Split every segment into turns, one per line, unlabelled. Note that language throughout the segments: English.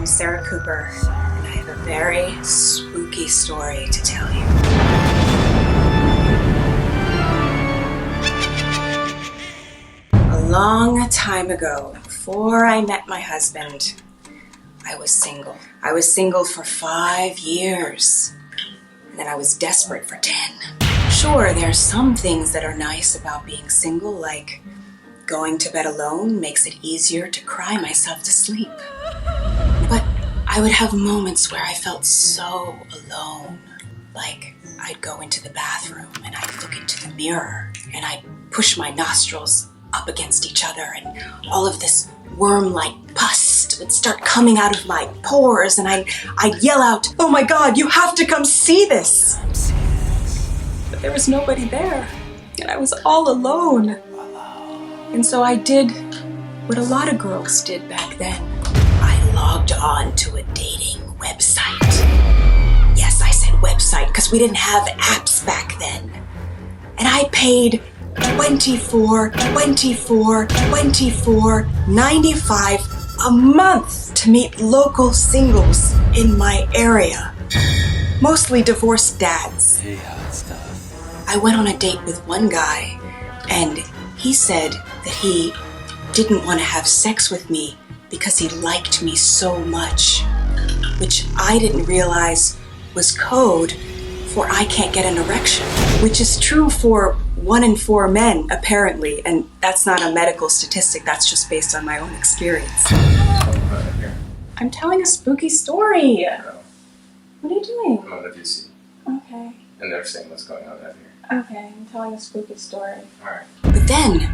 I'm Sarah Cooper, and I have a very spooky story to tell you. A long time ago, before I met my husband, I was single. I was single for 5 years, and then I was desperate for 10. Sure, there's some things that are nice about being single, like going to bed alone makes it easier to cry myself to sleep. But I would have moments where I felt so alone. Like I'd go into the bathroom and I'd look into the mirror and I'd push my nostrils up against each other and all of this worm-like pus would start coming out of my pores and I'd yell out, "Oh my God, you have to come see this!" But there was nobody there and I was all alone. And so I did what a lot of girls did back then. I logged on to a dating website. Yes, I said website because we didn't have apps back then. And I paid $24.95 a month to meet local singles in my area. Mostly divorced dads.
Hey, hot stuff.
I went on a date with one guy and he said that he didn't want to have sex with me because he liked me so much, which I didn't realize was code for I can't get an erection, which is true for 1 in 4 men, apparently, and that's not a medical statistic, that's just based on my own experience. I'm telling a spooky story. What are you doing?
I'm on a VC,
Okay.
and they're saying what's going on out here.
Okay, I'm telling a spooky story.
Alright.
But then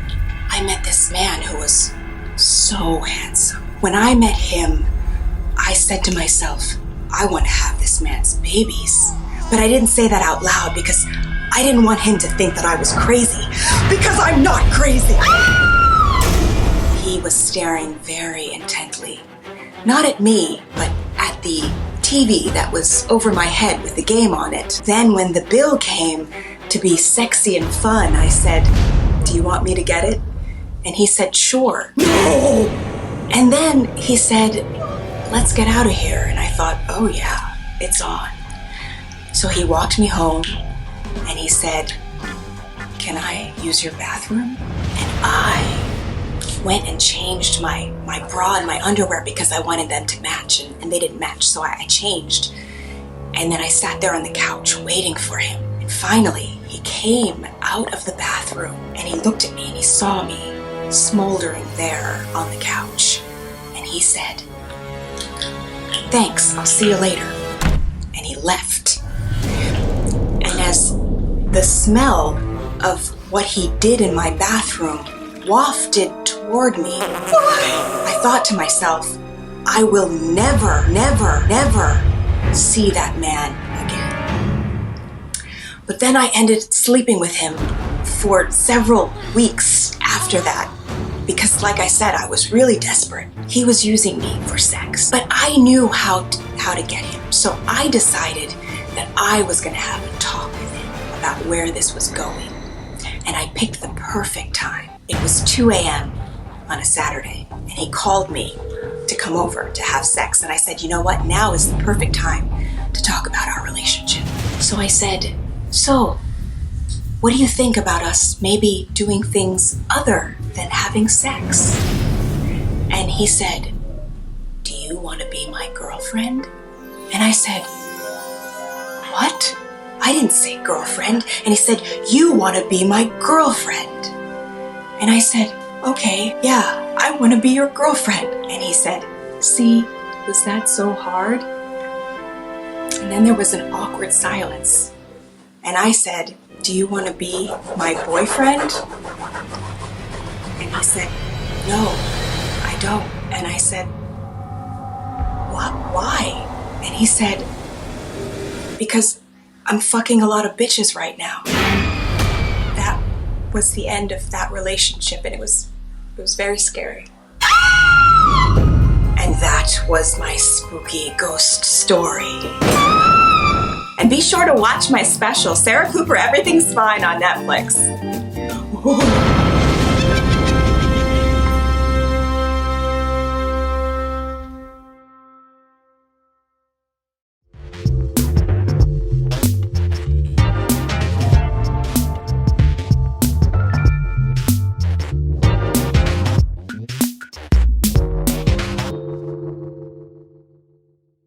I met this man who was so handsome. When I met him, I said to myself, I want to have this man's babies. But I didn't say that out loud because I didn't want him to think that I was crazy. Because I'm not crazy! He was staring very intently. Not at me, but at the TV that was over my head with the game on it. Then when the bill came to be sexy and fun, I said, "Do you want me to get it?" And he said, "Sure." No! And then he said, "Let's get out of here." And I thought, oh yeah, it's on. So he walked me home and he said, "Can I use your bathroom?" And I went and changed my bra and my underwear because I wanted them to match and they didn't match, so I changed. And then I sat there on the couch waiting for him. And finally, he came out of the bathroom and he looked at me and he saw me smoldering there on the couch. And he said, "Thanks, I'll see you later." And he left. And as the smell of what he did in my bathroom wafted toward me, I thought to myself, I will never, never, never see that man again. But then I ended sleeping with him for several weeks after that because, like I said, I was really desperate. He was using me for sex, but I knew how to get him. So I decided that I was going to have a talk with him about where this was going. And I picked the perfect time. It was 2 a.m. on a Saturday, and he called me to come over to have sex. And I said, "You know what? Now is the perfect time to talk about our relationship." So I said, "So, what do you think about us maybe doing things other than having sex?" And he said, "Do you want to be my girlfriend?" And I said, "What? I didn't say girlfriend." And he said, "You want to be my girlfriend." And I said, "Okay, yeah, I want to be your girlfriend." And he said, "See, was that so hard?" And then there was an awkward silence. And I said, "Do you want to be my boyfriend?" And he said, "No, I don't." And I said, "What? Why?" And he said, "Because I'm fucking a lot of bitches right now." That was the end of that relationship, and it was very scary. And that was my spooky ghost story. And be sure to watch my special, Sarah Cooper, Everything's Fine, on Netflix.